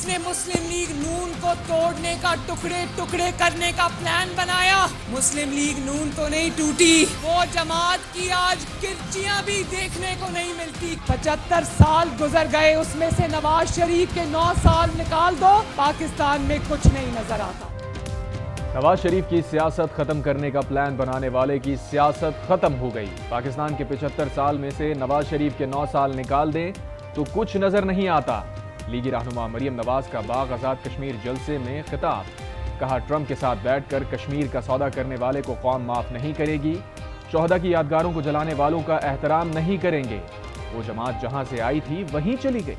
उसने मुस्लिम लीग नून को तोड़ने का, टुकड़े टुकड़े करने का प्लान बनाया। मुस्लिम लीग नून तो नहीं टूटी, वो जमात की आज किरचियां भी देखने को नहीं मिलती। 75 साल गुजर गए, उसमें से नवाज शरीफ के 9 साल निकाल दो, पाकिस्तान में कुछ नहीं नजर आता। नवाज शरीफ की सियासत खत्म करने का प्लान बनाने वाले की सियासत खत्म हो गई। पाकिस्तान के 75 साल में से नवाज शरीफ के 9 साल निकाल दें तो कुछ नजर नहीं आता। लीगी रहनुमा मरियम नवाज का बाग आजाद कश्मीर जलसे में खिताब, कहा ट्रंप के साथ बैठकर कश्मीर का सौदा करने वाले को कौम माफ नहीं करेगी। शोहदा की यादगारों को जलाने वालों का एहतराम नहीं करेंगे। वो जमात जहां से आई थी वहीं चली गई।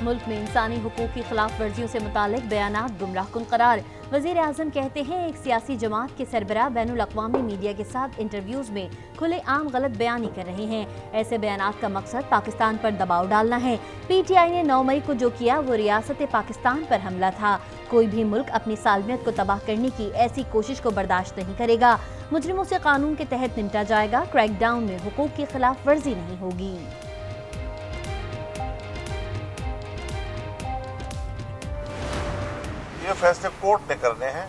मुल्क में इंसानी हुकूक की खिलाफ वर्जियों से मुतालिक बयानात गुमराहकुन करार। वजीर आजम कहते हैं एक सियासी जमात के सरबराह बैनुल अक़वामी मीडिया के साथ इंटरव्यूज में खुले आम गलत बयानी कर रहे हैं। ऐसे बयानात का मकसद पाकिस्तान पर दबाव डालना है। PTI ने 9 मई को जो किया वो रियासत पाकिस्तान पर हमला था। कोई भी मुल्क अपनी सालमियत को तबाह करने की ऐसी कोशिश को बर्दाश्त नहीं करेगा। मुजरिमों से कानून के तहत निपटा जाएगा। क्रैकडाउन में हुकूक की खिलाफ वर्जी नहीं होगी। ये फैसले कोर्ट ने करने हैं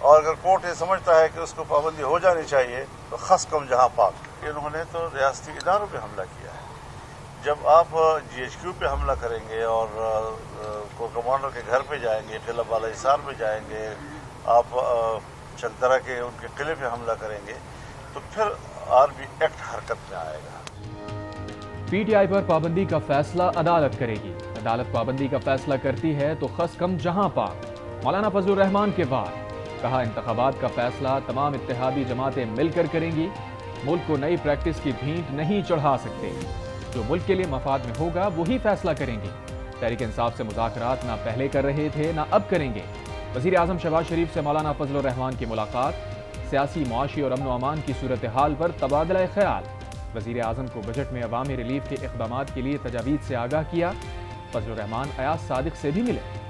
और अगर कोर्ट ये समझता है कि उसको पाबंदी हो जानी चाहिए तो खस कम जहां पाक। इन्होंने तो रियासती इदारों पे हमला किया है। जब आप GHQ पे हमला करेंगे और कोर कमांडर के घर पे जाएंगे, किला बाला हिसार पे जाएंगे, आप चंतरा के उनके किले पे हमला करेंगे तो फिर आर्मी एक्ट हरकत में आएगा। PTI पर पाबंदी का फैसला अदालत करेगी। अदालत पाबंदी का फैसला करती है तो खस कम जहां पाक। मौलाना फजलुर रहमान के वार, कहा इंतखाबात का फैसला तमाम इत्तेहादी जमातें मिलकर करेंगी। मुल्क को नई प्रैक्टिस की भींट नहीं चढ़ा सकते। जो मुल्क के लिए मफाद में होगा वही फैसला करेंगे। तहरीक इंसाफ से मुज़ाकरात ना पहले कर रहे थे ना अब करेंगे। वज़ीर आज़म शहबाज शरीफ से मौलाना फजलुर रहमान की मुलाकात, सियासी, मुआशी और अमन अमान की सूरत हाल पर तबादला ख्याल। वज़ीर आज़म को बजट में अवामी रिलीफ के इक़दामात के लिए तजावीज़ से आगाह किया। फजलुर रहमान अयाज सादिक से भी मिले।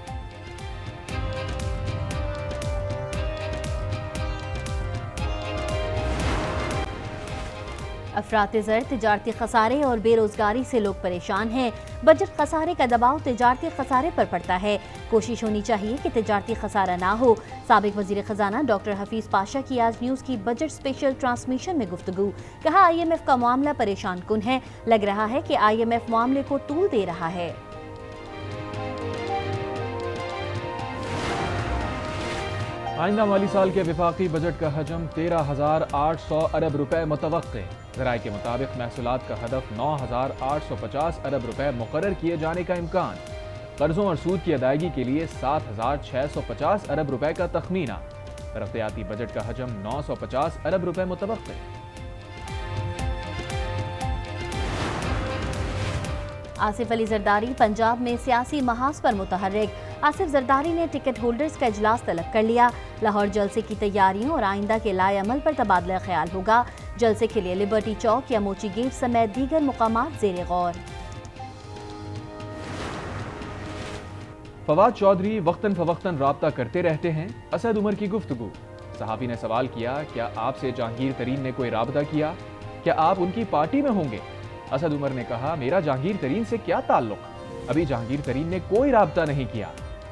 अफरात-ए-ज़र, तिजारती खसारे और बेरोजगारी से लोग परेशान हैं। बजट खसारे का दबाव तिजारती खसारे पर पड़ता है। कोशिश होनी चाहिए कि तिजारती खसारा ना हो। साबिक वज़ीर ख़जाना डॉक्टर हफीज़ पाशा की आज न्यूज़ की बजट स्पेशल ट्रांसमिशन में गुफ्तगू, कहा IMF का मामला परेशान कुन है। लग रहा है कि IMF मामले को तूल दे रहा है। आइंदा माली साल के विफाकी बजट का हजम 13,800 अरब रुपए मुतवक्के। ज़राए के मुताबिक महसूलात का हदफ 9,850 अरब रुपए मुकर्रर किए जाने का इम्कान। कर्जों और सूद की अदायगी के लिए 7,650 अरब रुपए का तखमीना। तरक्याती बजट का हजम 950 अरब रुपए मुतवक्के। आसिफ अली जरदारी पंजाब में सियासी महाज पर मुतहर्रिक। आसिफ जरदारी ने टिकट होल्डर्स का इजलास तलब कर लिया। लाहौर जलसे की तैयारियों और आइंदा के लाए अमल पर तबादला ख्याल होगा। जलसे के लिए लिबर्टी चौक या मोची गेट समेत दीगर मुकामात ज़ेरे गौर। फवाद चौधरी वक्तन फवक्तन राब्ता करते रहते हैं। असद उमर की गुफ्तगू, सहाफ़ी ने सवाल किया, क्या आपसे जहांगीर तरीन ने कोई राब्ता किया? क्या आप उनकी पार्टी में होंगे? असद उमर ने कहा, मेरा जहांगीर तरीन से क्या ताल्लुक, अभी जहांगीर तरीन ने कोई राब्ता नहीं किया।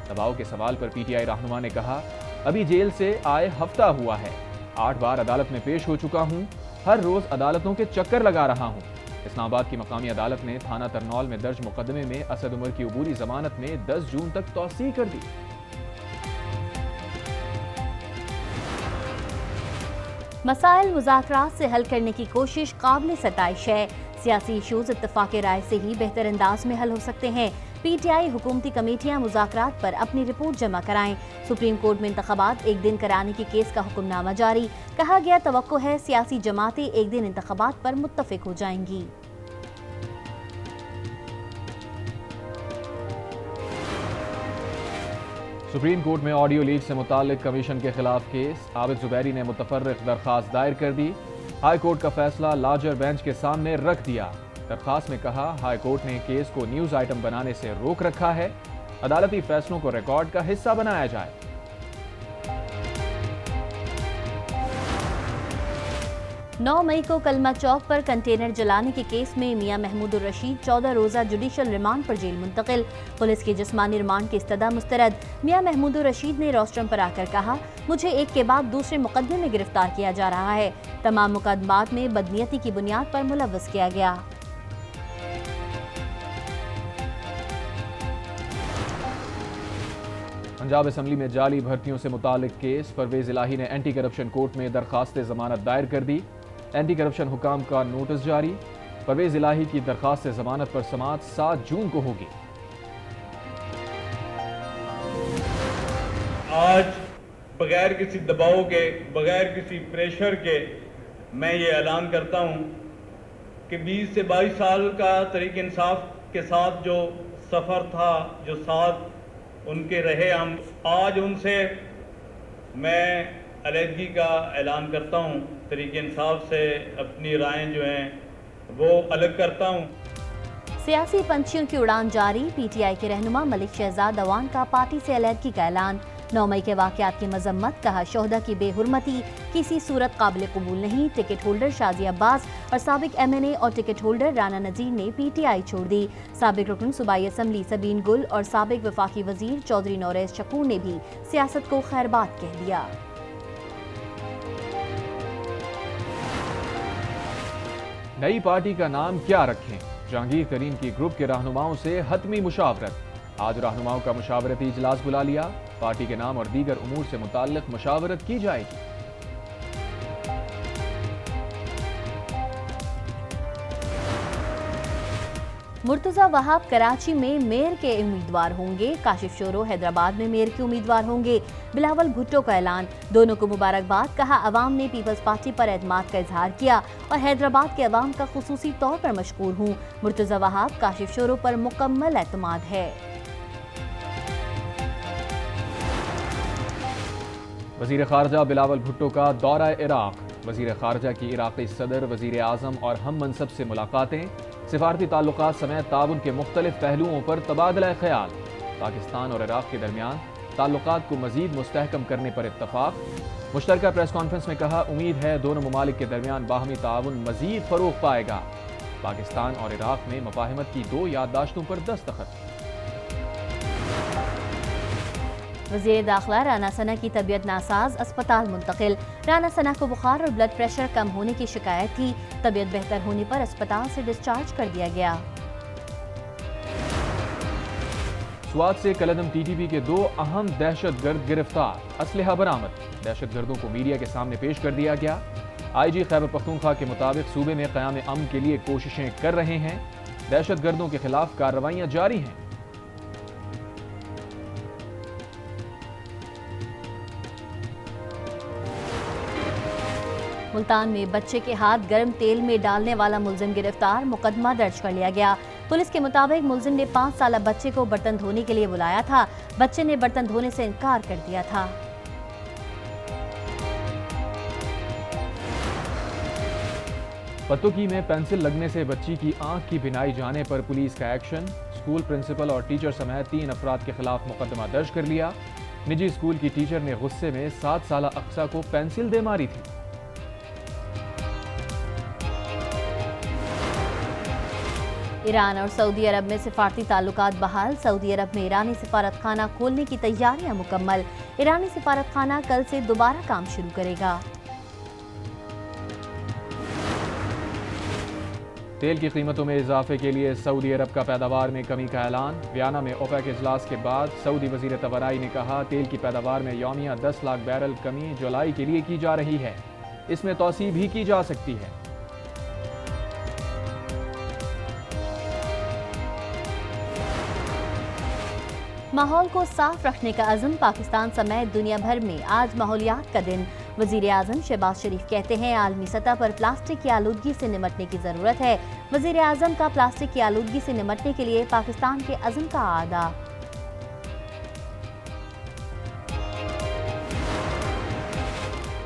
दबाव के सवाल पर PTI रहनुमा ने कहा, अभी जेल से आए हफ्ता हुआ है, 8 बार अदालत में पेश हो चुका हूँ, हर रोज अदालतों के चक्कर लगा रहा हूँ। इस्लामाबाद की मकामी अदालत ने थाना तरनौल में दर्ज मुकदमे में असद उमर की अबूरी जमानत में 10 जून तक तौसीह कर दी। मसाइल मुज़ाकरात से हल करने की कोशिश काबिल सताइश है। सियासी इशूज इत्तफाक राय से ही बेहतर अंदाज में हल हो सकते हैं। PTI हुकूमती कमेटियां मुज़ाकरात पर अपनी रिपोर्ट जमा कराएं। सुप्रीम कोर्ट में इंतखाबात एक दिन कराने की केस का हुक्मनामा जारी। कहा गया तवक्को है सियासी जमातें एक दिन इंतखाबात पर मुत्तफिक हो जाएंगी। सुप्रीम कोर्ट में ऑडियो लीक से मुताल्लिक कमीशन के खिलाफ केस, आबिद जुबैरी ने मुतफर्रिक दरख्वास्त दायर कर दी। हाई कोर्ट का फैसला लार्जर बेंच के सामने रख दिया। दरख्वास्त में कहा, हाई कोर्ट ने केस को न्यूज आइटम बनाने से रोक रखा है, अदालती फैसलों को रिकॉर्ड का हिस्सा बनाया जाए। 9 मई को कलमा चौक पर कंटेनर जलाने के केस में मियां महमूदुर रशीद 14 रोजा जुडिशल रिमांड पर जेल मुंतकिल। पुलिस के जिस्मानी रिमांड की इस्तदा मुस्तरद। मियां महमूदुर रशीद ने रोस्ट्रम पर आकर कहा, मुझे एक के बाद दूसरे मुकदमे में गिरफ्तार किया जा रहा है। तमाम मुकदमात में बदनीयती की बुनियाद पर मुलव्वस किया गया। पंजाब असम्बली में जाली भर्तियों से मुतालिक केस। परवेज इलाही ने एंटी करप्शन कोर्ट में दरखास्त जमानत दायर कर दी। एंटी करप्शन हुकाम का नोटिस जारी। परवेज इलाही की दरखास्त जमानत पर समाअत 7 जून को होगी। आज बगैर किसी दबाव के, बगैर किसी प्रेशर के मैं ये ऐलान करता हूँ कि 20 से 22 साल का तहरीक इंसाफ के साथ जो सफ़र था, जो साथ उनके रहे, हम आज उनसे मैं अलहदगी का ऐलान करता हूँ। तहरीक इंसाफ से अपनी रायें जो हैं वो अलग करता हूँ। सियासी पंछियों की उड़ान जारी। पीटीआई के रहनुमा मलिक शहजाद अवान का पार्टी से अलहदगी का ऐलान। 9 मई के वाक़यात की मजम्मत। कहा, शोहदा की बेहुरमती किसी सूरत काबिल कबूल नहीं। टिकट होल्डर शाजी अब्बास और साबिक MNA और टिकट होल्डर राना नजीर ने PTI छोड़ दी। साबिक रुकन सूबाई असम्बली सबीन गुल और साबिक वफाकी वजीर चौधरी नौरेज शकूर ने भी सियासत को खैरबात कह दिया। नई पार्टी का नाम क्या रखें? जहांगीर तरीन की ग्रुप के रहनुमाओं से हतमी मुशावरत। आज रहनुमाओं का मुशावरती इजलास बुला लिया। पार्टी के नाम और दीगर उमूर से मुताल्लिक मुशावरत की जाएगी। मुर्तजा वहाब कराची में मेयर के उम्मीदवार होंगे। काशिफ शोरो हैदराबाद में मेयर के उम्मीदवार होंगे। बिलावल भुट्टो का ऐलान। दोनों को मुबारकबाद। कहा, अवाम ने पीपल्स पार्टी पर एतमाद का इजहार किया और हैदराबाद के अवाम का खुसूसी तौर पर मशकूर हूँ। मुर्तजा वहाब काशिफ शोरो पर मुकम्मल एतमाद है। वजीर खारजा बिलावल भुट्टो का दौरा इराक। वजीर खारजा की इराक़ी सदर, वजीर आज़म और हम मनसब से मुलाकातें। सिफारती ताल्लुकात समेत ताउन के मुख्तलिफ पहलुओं पर तबादला ख्याल। पाकिस्तान और इराक के दरमियान ताल्लुकात को मजीद मुस्तहकम करने पर इत्तफाक। मुश्तरका प्रेस कॉन्फ्रेंस में कहा, उम्मीद है दोनों ममालिक के दरमियान बाहमी ताउन मजीद फरोग पाएगा। पाकिस्तान और इराक में मुफाहमत की 2 याददाश्तों पर दस्तखत। वज़ीर दाखिला राना सना की तबीयत नासाज, अस्पताल मुंतकिल। राना सना को बुखार और ब्लड प्रेशर कम होने की शिकायत थी। तबीयत बेहतर होने पर अस्पताल से डिस्चार्ज कर दिया गया। स्वात से कलदम TTP के 2 अहम दहशतगर्द गिरफ्तार। असलहा बरामद। दहशतगर्दों को मीडिया के सामने पेश कर दिया गया। IG खैबर पख्तूनख्वा के मुताबिक सूबे में क़याम अमन के लिए कोशिशें कर रहे हैं। दहशतगर्दों के खिलाफ कार्रवाइयां जारी हैं। मुल्तान में बच्चे के हाथ गर्म तेल में डालने वाला मुलजिम गिरफ्तार। मुकदमा दर्ज कर लिया गया। पुलिस के मुताबिक मुलजिम ने 5 साला बच्चे को बर्तन धोने के लिए बुलाया था। बच्चे ने बर्तन धोने से इनकार कर दिया था। पत्तोकी में पेंसिल लगने से बच्ची की आंख की बिनाई जाने पर पुलिस का एक्शन। स्कूल प्रिंसिपल और टीचर समेत 3 अफराद के खिलाफ मुकदमा दर्ज कर लिया। निजी स्कूल की टीचर ने गुस्से में 7 साला अक्सा को पेंसिल दे मारी थी। ईरान और सऊदी अरब में सिफारती ताल्लुकात बहाल। सऊदी अरब में ईरानी सिफारत खाना खोलने की तैयारियां मुकम्मल। ईरानी सिफारत खाना कल से दोबारा काम शुरू करेगा। तेल की कीमतों में इजाफे के लिए सऊदी अरब का पैदावार में कमी का ऐलान। वियना में ओपेक इजलास के बाद सऊदी वजीर तवानाई ने कहा, तेल की पैदावार में यौमिया 10 लाख बैरल कमी जुलाई के लिए की जा रही है। इसमें तौसी भी की जा सकती है। माहौल को साफ रखने का अज़म। पाकिस्तान समेत दुनिया भर में आज माहौलियात का दिन। वज़ीर आज़म शहबाज शरीफ कहते हैं, आलमी सतह पर प्लास्टिक की आलूदगी से निमटने की ज़रूरत है। वज़ीर आज़म का प्लास्टिक की आलूदगी से निमटने के लिए पाकिस्तान के अज़म का आदा।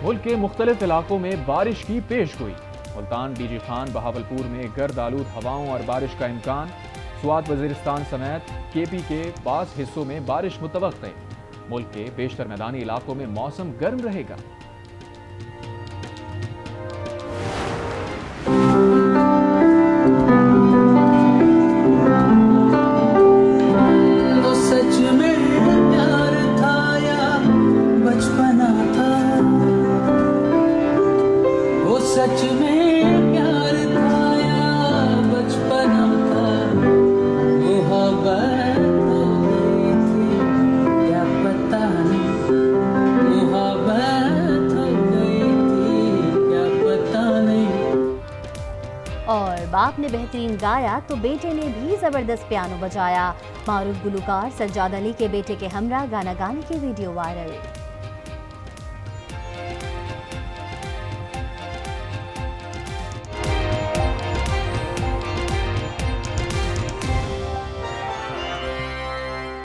मुल्क के मुख्तलिफ इलाकों में बारिश की पेशगोई। मुल्तान, DG खान, बहावलपुर में गर्द आलूद हवाओं और बारिश का इम्कान। स्वात वजीरिस्तान समेत KP के बास हिस्सों में बारिश मुतवक्के। मुल्क के बेशतर मैदानी इलाकों में मौसम गर्म रहेगा। बाप ने बेहतरीन गाया तो बेटे ने भी जबरदस्त पियानो बजाया। मारूफ गुलकार सज्जाद अली के बेटे के हमरा गाना गाने की वीडियो वायरल।